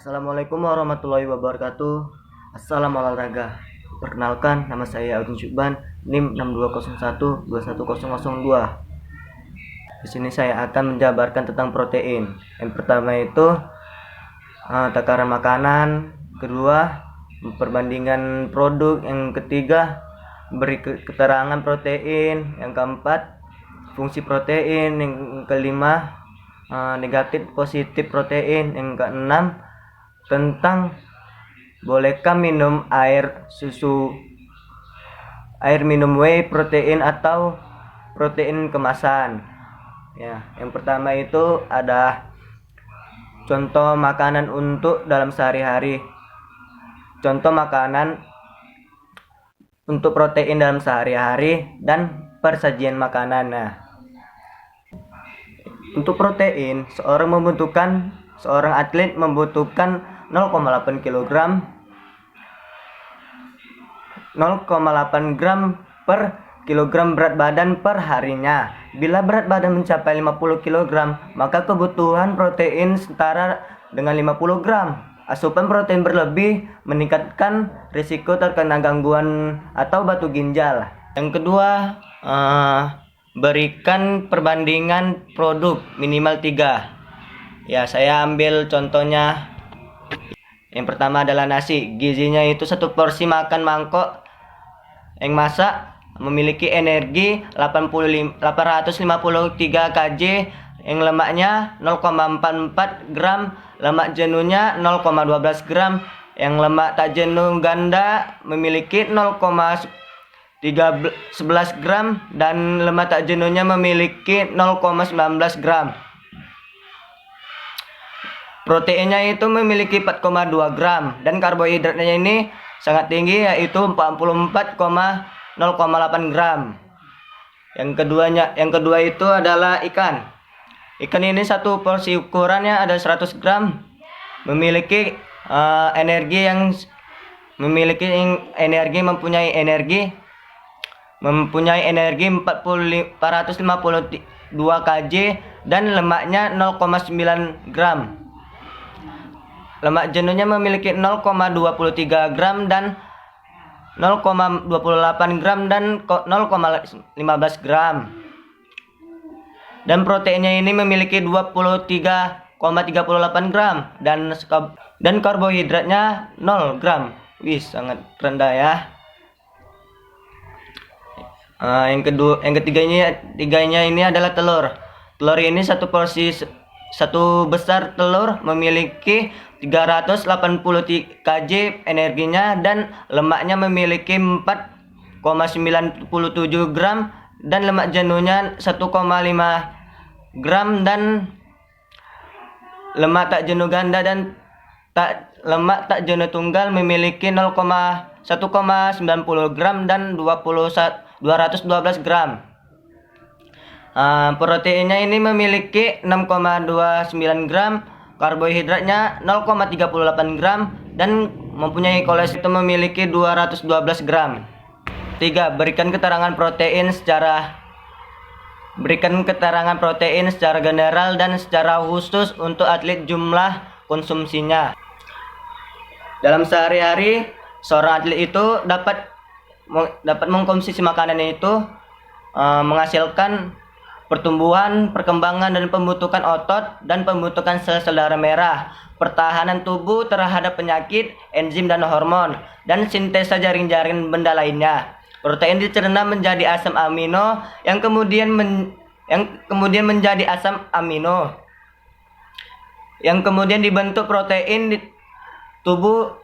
Assalamualaikum warahmatullahi wabarakatuh. Assalam olahraga. Perkenalkan, nama saya Audin Syukban, NIM 6201210002. Di sini saya akan menjabarkan tentang protein. Yang pertama itu takaran makanan, kedua perbandingan produk, yang ketiga beri keterangan protein, yang keempat fungsi protein, yang kelima negatif positif protein, yang keenam tentang bolehkah minum air minum whey protein atau protein kemasan. Ya, yang pertama itu ada contoh makanan untuk dalam sehari-hari. Contoh makanan untuk protein dalam sehari-hari dan persajian makanan. Nah, untuk protein, seorang atlet membutuhkan 0,8 kg 0,8 gram per kilogram berat badan per harinya. Bila berat badan mencapai 50 kg, maka kebutuhan protein setara dengan 50 gram. Asupan protein berlebih meningkatkan risiko terkena gangguan atau batu ginjal. Yang kedua, berikan perbandingan produk minimal 3. Ya, saya ambil contohnya. Yang pertama adalah nasi. Gizinya itu satu porsi makan mangkok yang masak memiliki energi 853 kJ, yang lemaknya 0,44 gram, lemak jenuhnya 0,12 gram, yang lemak tak jenuh ganda memiliki 0,11 gram, dan lemak tak jenuhnya memiliki 0,19 gram. Proteinnya itu memiliki 4,2 gram, dan karbohidratnya ini sangat tinggi, yaitu 44,0,8 gram. Yang kedua itu adalah ikan. Ikan ini satu porsi ukurannya ada 100 gram, memiliki mempunyai energi 452 kJ, dan lemaknya 0,9 gram. Lemak jenuhnya memiliki 0,23 gram dan 0,28 gram dan 0,15 gram. Dan proteinnya ini memiliki 23,38 gram dan karbohidratnya 0 gram. Wih, sangat rendah ya. Yang ketiganya ini adalah telur. Telur ini satu besar telur memiliki 380 kJ energinya, dan lemaknya memiliki 4,97 gram, dan lemak jenuhnya 1,5 gram, dan lemak tak jenuh ganda dan lemak tak jenuh tunggal memiliki 1,90 gram dan 212 gram. Proteinnya ini memiliki 6,29 gram, karbohidratnya 0,38 gram, dan mempunyai kolesterol memiliki 212 gram. 3. Berikan keterangan protein secara general dan secara khusus untuk atlet, jumlah konsumsinya. Dalam sehari-hari, seorang atlet itu dapat mengkonsumsi makanan itu menghasilkan pertumbuhan, perkembangan, dan pembentukan otot dan pembentukan sel-sel darah merah, pertahanan tubuh terhadap penyakit, enzim dan hormon, dan sintesa jaring-jaring benda lainnya. Protein dicerna menjadi asam amino yang kemudian menjadi asam amino, yang kemudian dibentuk protein tubuh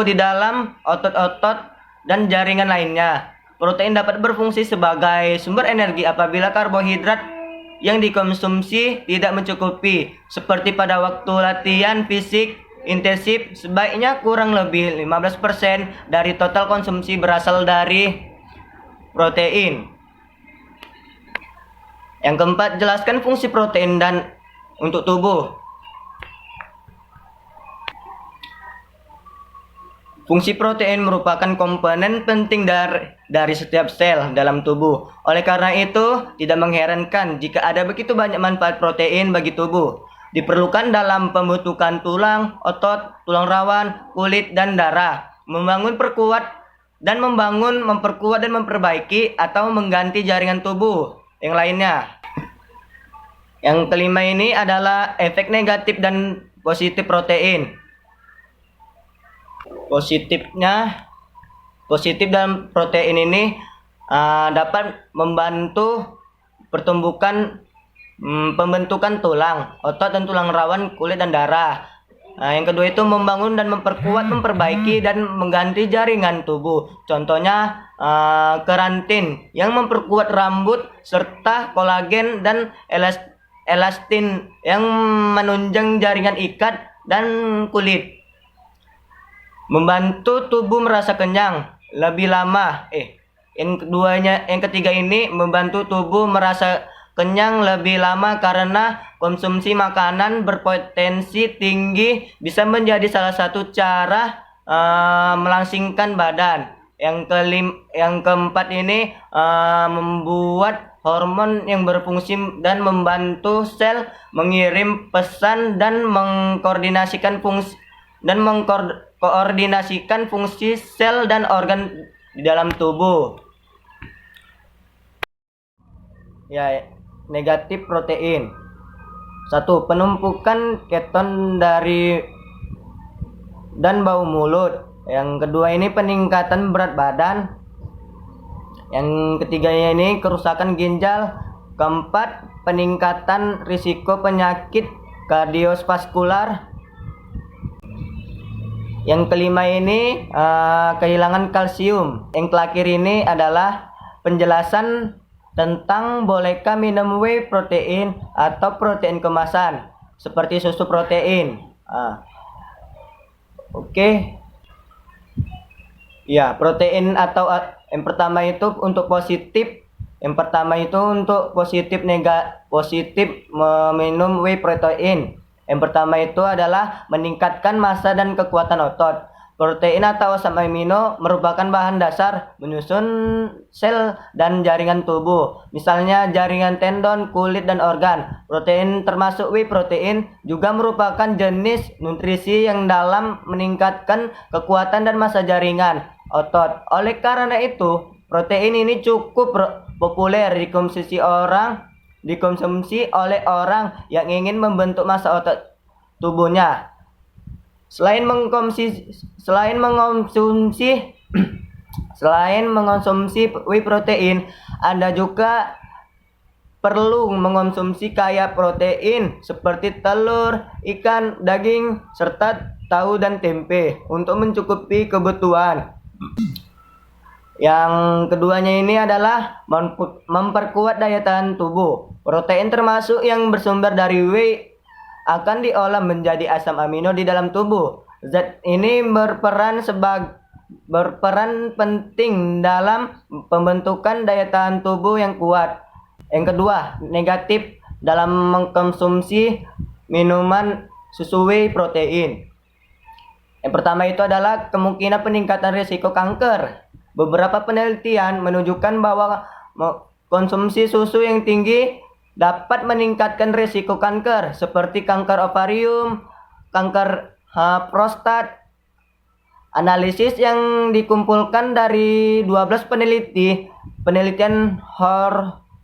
di dalam otot-otot dan jaringan lainnya. Protein dapat berfungsi sebagai sumber energi apabila karbohidrat yang dikonsumsi tidak mencukupi, seperti pada waktu latihan fisik intensif. Sebaiknya kurang lebih 15% dari total konsumsi berasal dari protein. Yang keempat, jelaskan fungsi protein dan untuk tubuh. Fungsi protein merupakan komponen penting dari setiap sel dalam tubuh. Oleh karena itu, tidak mengherankan jika ada begitu banyak manfaat protein bagi tubuh. Diperlukan dalam pembentukan tulang, otot, tulang rawan, kulit, dan darah. Memperkuat dan memperbaiki atau mengganti jaringan tubuh yang lainnya. Yang kelima ini adalah efek negatif dan positif protein. Positif dalam protein ini dapat membantu pembentukan tulang, otot dan tulang rawan, kulit dan darah. Yang kedua itu membangun dan memperbaiki dan mengganti jaringan tubuh. Contohnya keratin yang memperkuat rambut serta kolagen dan elastin yang menunjang jaringan ikat dan kulit. Membantu tubuh merasa kenyang lebih lama. Yang ketiga ini membantu tubuh merasa kenyang lebih lama karena konsumsi makanan berpotensi tinggi bisa menjadi salah satu cara melangsingkan badan. Yang keempat ini membuat hormon yang berfungsi dan membantu sel mengirim pesan dan mengkoordinasikan fungsi sel dan organ di dalam tubuh. Ya, negatif protein. 1. Penumpukan keton dan bau mulut. Yang kedua ini peningkatan berat badan. Yang ketiganya ini kerusakan ginjal. Keempat, peningkatan risiko penyakit kardiovaskular. Yang kelima ini kehilangan kalsium. Yang terakhir ini adalah penjelasan tentang bolehkah minum whey protein atau protein kemasan seperti susu protein. Oke. Ya, protein atau yang pertama itu untuk positif. Yang pertama itu untuk positif meminum whey protein. Yang pertama itu adalah meningkatkan massa dan kekuatan otot. Protein atau asam amino merupakan bahan dasar menyusun sel dan jaringan tubuh, misalnya jaringan tendon, kulit, dan organ. Protein termasuk whey protein juga merupakan jenis nutrisi yang dalam meningkatkan kekuatan dan massa jaringan otot. Oleh karena itu, protein ini cukup populer dikonsumsi oleh orang yang ingin membentuk massa otot tubuhnya. Selain mengonsumsi whey protein, Anda juga perlu mengonsumsi kaya protein seperti telur, ikan, daging, serta tahu dan tempe untuk mencukupi kebutuhan. Yang keduanya ini adalah memperkuat daya tahan tubuh. Protein termasuk yang bersumber dari whey akan diolah menjadi asam amino di dalam tubuh. Zat ini berperan penting dalam pembentukan daya tahan tubuh yang kuat. Yang kedua, negatif dalam mengkonsumsi minuman susu whey protein. Yang pertama itu adalah kemungkinan peningkatan risiko kanker. Beberapa penelitian menunjukkan bahwa konsumsi susu yang tinggi dapat meningkatkan risiko kanker seperti kanker ovarium, kanker prostat. Analisis yang dikumpulkan dari 12 penelitian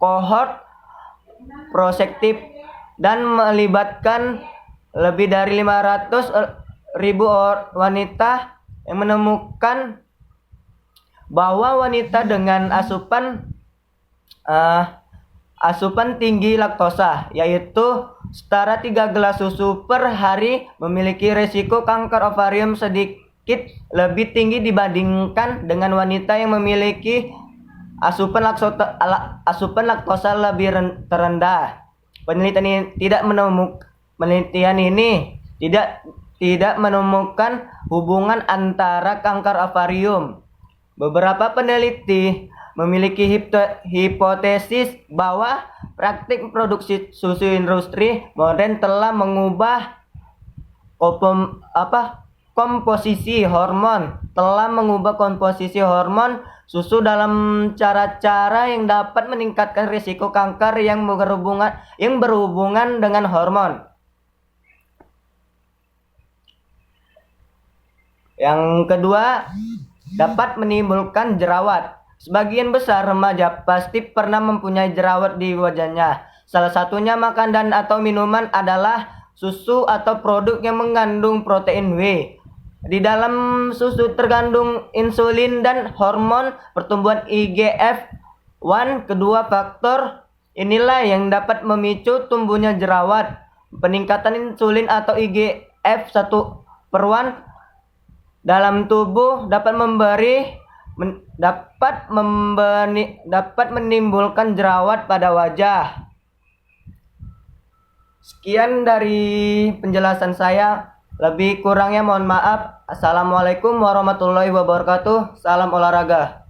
kohort prospektif dan melibatkan lebih dari 500.000 wanita yang menemukan bahwa wanita dengan asupan tinggi laktosa, yaitu setara 3 gelas susu per hari, memiliki risiko kanker ovarium sedikit lebih tinggi dibandingkan dengan wanita yang memiliki asupan laktosa lebih terendah. Penelitian ini tidak menemukan hubungan antara kanker ovarium. Beberapa peneliti memiliki hipotesis bahwa praktik produksi susu industri modern telah mengubah komposisi hormon susu dalam cara-cara yang dapat meningkatkan risiko kanker yang berhubungan dengan hormon. Yang kedua, dapat menimbulkan jerawat. Sebagian besar remaja pasti pernah mempunyai jerawat di wajahnya. Salah satunya makan dan atau minuman adalah susu atau produk yang mengandung protein W. Di dalam susu terkandung insulin dan hormon pertumbuhan IGF-1. Kedua faktor inilah yang dapat memicu tumbuhnya jerawat. Peningkatan insulin atau IGF-1/1 dalam tubuh dapat menimbulkan jerawat pada wajah. Sekian dari penjelasan saya. Lebih kurangnya mohon maaf. Assalamualaikum warahmatullahi wabarakatuh. Salam olahraga.